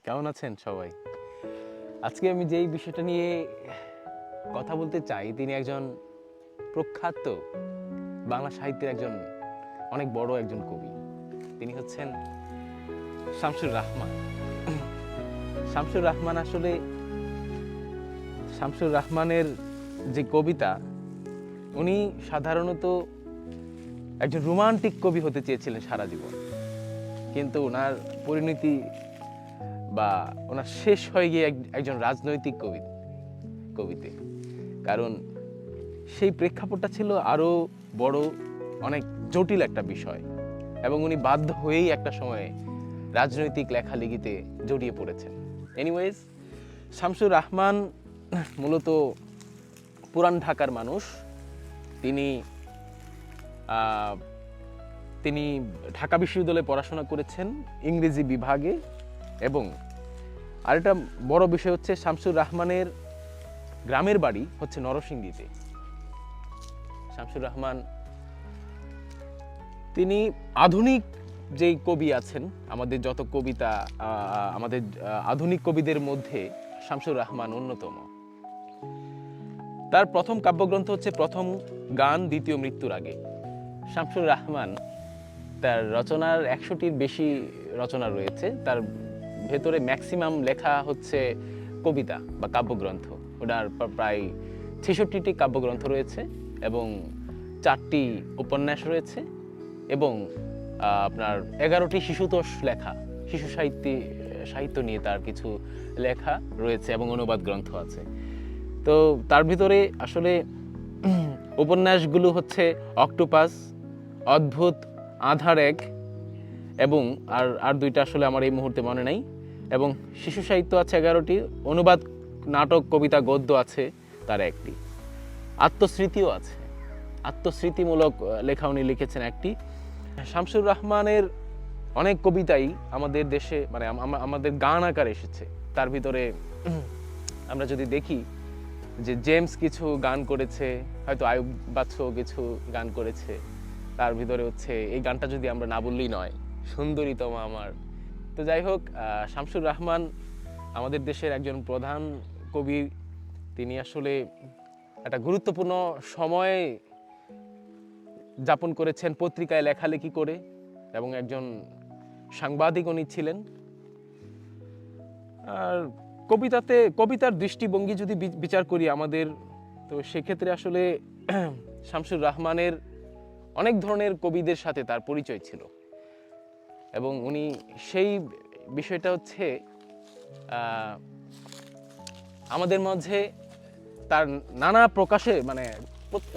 কেমন আছেন সবাই? আজকে আমি যেই বিষয়টা নিয়ে কথা বলতে চাই, তিনি একজন প্রখ্যাত বাংলা সাহিত্যের একজন অনেক বড় একজন কবি। তিনি হচ্ছেন শামসুর রাহমান। শামসুর রাহমান আসলে শামসুর রাহমানের যে কবিতা, উনি সাধারণত একজন রোমান্টিক কবি হতে চেয়েছিলেন সারা জীবন, কিন্তু ওনার পরিণতি বা ওনার শেষ হয়ে গিয়ে একজন রাজনৈতিক কবিতে। কারণ সেই প্রেক্ষাপটটা ছিল আরো বড়, অনেক জটিল একটা বিষয়, এবং উনি বাধ্য হয়েই একটা সময়ে রাজনৈতিক লেখালেখিতে জড়িয়ে পড়েছেন। এনিওয়েজ, শামসুর রাহমান মূলত পুরান ঢাকার মানুষ। তিনি তিনি ঢাকা বিশ্ববিদ্যালয়ে পড়াশোনা করেছেন ইংরেজি বিভাগে, এবং আরেকটা বড় বিষয় হচ্ছে শামসুর রাহমানের গ্রামের বাড়ি হচ্ছে নরসিংদীতে। শামসুর রাহমান তিনি আধুনিক যেই কবি আছেন, আমাদের যত কবিতা, আমাদের আধুনিক কবিদের মধ্যে শামসুর রাহমান অন্যতম। তার প্রথম কাব্যগ্রন্থ হচ্ছে প্রথম গান দ্বিতীয় মৃত্যুর আগে। শামসুর রাহমান তার রচনার 100টির বেশি রচনা রয়েছে। তার ভেতরে ম্যাক্সিমাম লেখা হচ্ছে কবিতা বা কাব্যগ্রন্থ। ওনার প্রায় 66টি কাব্যগ্রন্থ রয়েছে, এবং 4টি উপন্যাস রয়েছে, এবং আপনার 11টি শিশুতোষ লেখা, শিশু সাহিত্য নিয়ে তার কিছু লেখা রয়েছে, এবং অনুবাদ গ্রন্থ আছে। তো তার ভিতরে আসলে উপন্যাসগুলো হচ্ছে অক্টোপাস, অদ্ভুত, আধার এক, এবং আর দুইটা আসলে আমার এই মুহূর্তে মনে নাই। এবং শিশু সাহিত্য আছে 11টি, অনুবাদ নাটক, কবিতা, গদ্য আছে তার একটি, আত্মস্মৃতিও আছে, আত্মস্মৃতিমূলক লেখা উনি লিখেছেন একটি। শামসুর রাহমানের অনেক কবিতাই আমাদের দেশে মানে আমাদের গান আকারে এসেছে। তার ভিতরে আমরা যদি দেখি যে জেমস কিছু গান করেছে, হয়তো আয়ুব বাচ্চু কিছু গান করেছে। তার ভিতরে হচ্ছে এই গানটা যদি আমরা না বললেই নয়, সুন্দরী তোমা আমার। তো যাই হোক, শামসুর রাহমান আমাদের দেশের একজন প্রধান কবি। তিনি আসলে একটা গুরুত্বপূর্ণ সময় যাপন করেছেন পত্রিকায় লেখালেখি করে, এবং একজন সাংবাদিক উনি ছিলেন। আর কবিতার দৃষ্টিভঙ্গি যদি বিচার করি আমাদের, তো সেক্ষেত্রে আসলে শামসুর রাহমানের অনেক ধরনের কবিদের সাথে তার পরিচয় ছিল, এবং উনি সেই বিষয়টা হচ্ছে আমাদের মাঝে তার নানা প্রকাশে মানে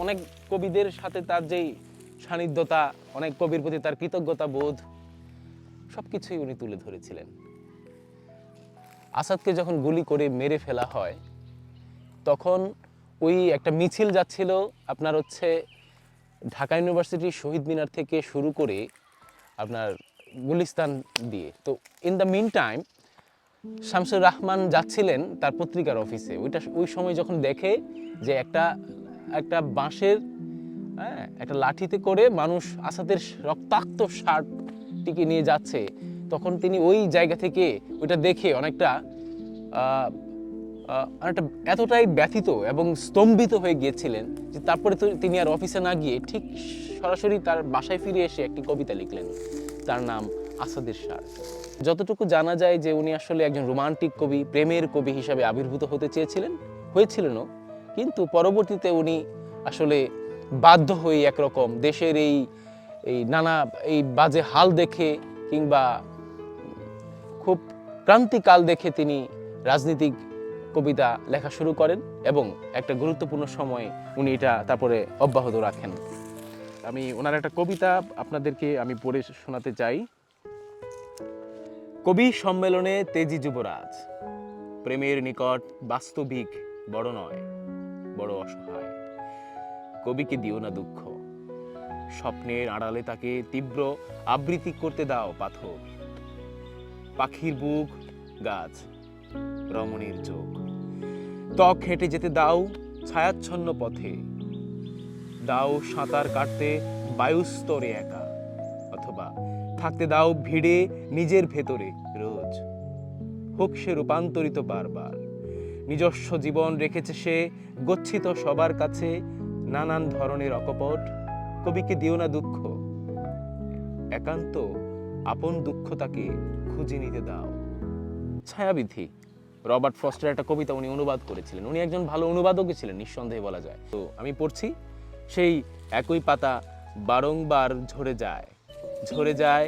অনেক কবিদের সাথে তার যেই সান্নিধ্যতা, অনেক কবির প্রতি তার কৃতজ্ঞতা বোধ, সবকিছুই উনি তুলে ধরেছিলেন। আসাদকে যখন গুলি করে মেরে ফেলা হয়, তখন ওই একটা মিছিল যাচ্ছিল আপনার হচ্ছে ঢাকা ইউনিভার্সিটির শহীদ মিনার থেকে শুরু করে আপনার গুলিস্তান দিয়ে। তো in the meantime Shamsur Rahman যাচ্ছিলেন তার পত্রিকার অফিসে। ওই সময় যখন দেখে যে একটা বাঁশের একটা লাঠিতে করে মানুষ আসাদের রক্তাক্ত শার্টটিকে নিয়ে যাচ্ছে, তখন তিনি ওই জায়গা থেকে ওইটা দেখে অনেকটা এতটাই ব্যথিত এবং স্তম্ভিত হয়ে গিয়েছিলেন যে তারপরে তো তিনি আর অফিসে না গিয়ে ঠিক সরাসরি তার বাসায় ফিরে এসে একটি কবিতা লিখলেন, তার নাম আসাদের শার্ট। যতটুকু জানা যায় যে উনি আসলে একজন রোমান্টিক কবি, প্রেমের কবি হিসাবে আবির্ভূত হতে হয়েছিলেনও, কিন্তু পরবর্তীতে উনি আসলে বাধ্য হয়ে একরকম দেশের এই নানা এই বাজে হাল দেখে কিংবা খুব ক্রান্তিকাল দেখে তিনি রাজনীতিক কবিতা লেখা শুরু করেন, এবং একটা গুরুত্বপূর্ণ সময় উনি এটা তারপরে অব্যাহত রাখেন। আমি ওনার একটা কবিতা আপনাদেরকে আমি পড়ে শোনাতে চাই। কবি সম্মেলনে তেজি যুবরাজ, প্রেমের নিকট বাস্তবিক বড় নয়, বড় অসহায়। কবিকে দিও না দুঃখ, স্বপ্নের আড়ালে তাকে তীব্র আবৃত্তি করতে দাও পাথর। পাখির বুক, গাছ, রমণীর চোখ, ত্বক হেঁটে যেতে দাও ছায়াচ্ছন্ন পথে। দাও সাঁতার কাটতে বায়ুস্তরে একা, অথবা থাকতে দাও ভিড়ে নিজের ভেতরে রোজ। হোক সে রূপান্তরিত বারবার। নিজস্ব জীবন রেখেছে সে গচ্ছিত সবার কাছে, নানান ধরনের অকপট। কবিকে দিও না দুঃখ, একান্ত আপন দুঃখ তাকে খুঁজে নিতে দাও। ছায়াবিধি, রবার্ট ফ্রস্টের একটা কবিতা উনি অনুবাদ করেছিলেন। উনি একজন ভালো অনুবাদকই ছিলেন নিঃসন্দেহে বলা যায়। তো আমি পড়ছি, সেই একই পাতা বারংবার ঝরে যায়, ঝরে যায়,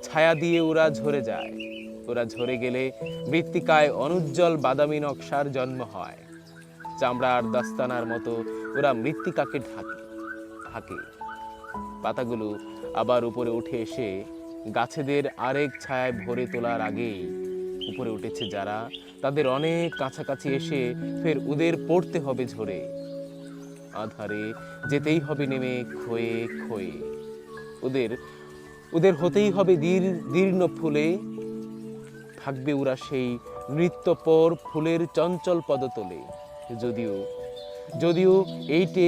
ছায়া দিয়ে ওরা ঝরে যায়। ওরা ঝরে গেলে মৃত্তিকায় অনুজ্জ্বল বাদামি নকশার জন্ম হয়। চামড়ার দাস্তানার মতো ওরা মৃত্তিকাকে ঢাকে ঢাকে। পাতাগুলো আবার উপরে উঠে এসে গাছেদের আরেক ছায়ায় ভরে তোলার আগেই উপরে উঠেছে যারা, তাদের অনেক কাছাকাছি এসে ফের ওদের পড়তে হবে ঝরে। আধারে যেতেই হবে নেমে ক্ষয়ে ক্ষয়ে। ওদের ওদের হতেই হবে দীর্ণ ফুলে, থাকবে ওরা সেই নৃত্যপর ফুলের চঞ্চল পদতলে। যদিও যদিও এইটে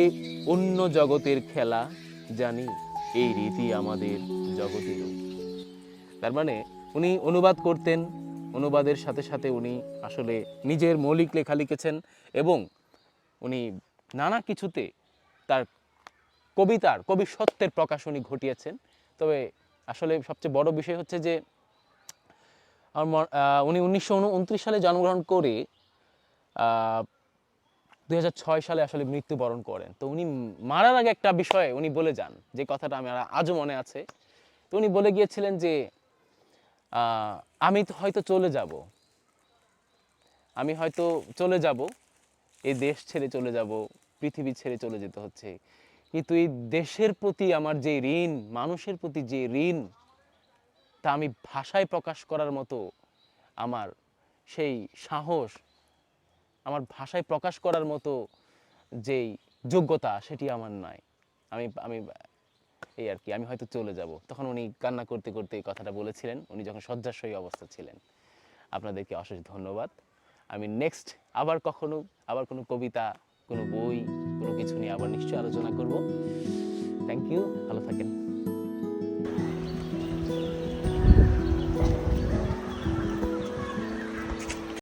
অন্য জগতের খেলা, জানি এই রীতি আমাদের জগতেরও। তার মানে উনি অনুবাদ করতেন, অনুবাদের সাথে সাথে উনি আসলে নিজের মৌলিক লেখা লিখেছেন এবং উনি নানা কিছুতে তার কবি সত্যের প্রকাশ উনি ঘটিয়েছেন। তবে আসলে সবচেয়ে বড় বিষয় হচ্ছে যে উনি 1929 সালে জন্মগ্রহণ করে 2006 সালে আসলে মৃত্যুবরণ করেন। তো উনি মারার আগে একটা বিষয়ে উনি বলে যান, যে কথাটা আমার আজও মনে আছে। তো উনি বলে গিয়েছিলেন যে আমি তো হয়তো চলে যাব, আমি হয়তো চলে যাব, এই দেশ ছেড়ে চলে যাব, পৃথিবী ছেড়ে চলে যেতে হচ্ছে, কিন্তু এই দেশের প্রতি আমার যে ঋণ, মানুষের প্রতি যে ঋণ, তা আমি ভাষায় প্রকাশ করার মতো আমার সেই সাহস, আমার ভাষায় প্রকাশ করার মতো যেই যোগ্যতা, সেটি আমার নাই। আমি আমি এই আর কি, আমি হয়তো চলে যাব। তখন উনি কান্না করতে করতে এই কথাটা বলেছিলেন, উনি যখন শয্যাশয়ী অবস্থা ছিলেন। আপনাদেরকে অশেষ ধন্যবাদ। আমি নেক্সট আবার কখনো আবার কোনো কবিতা, কোনো বই, কোনো কিছু নিয়ে আবার নিশ্চয়ই আলোচনা করব।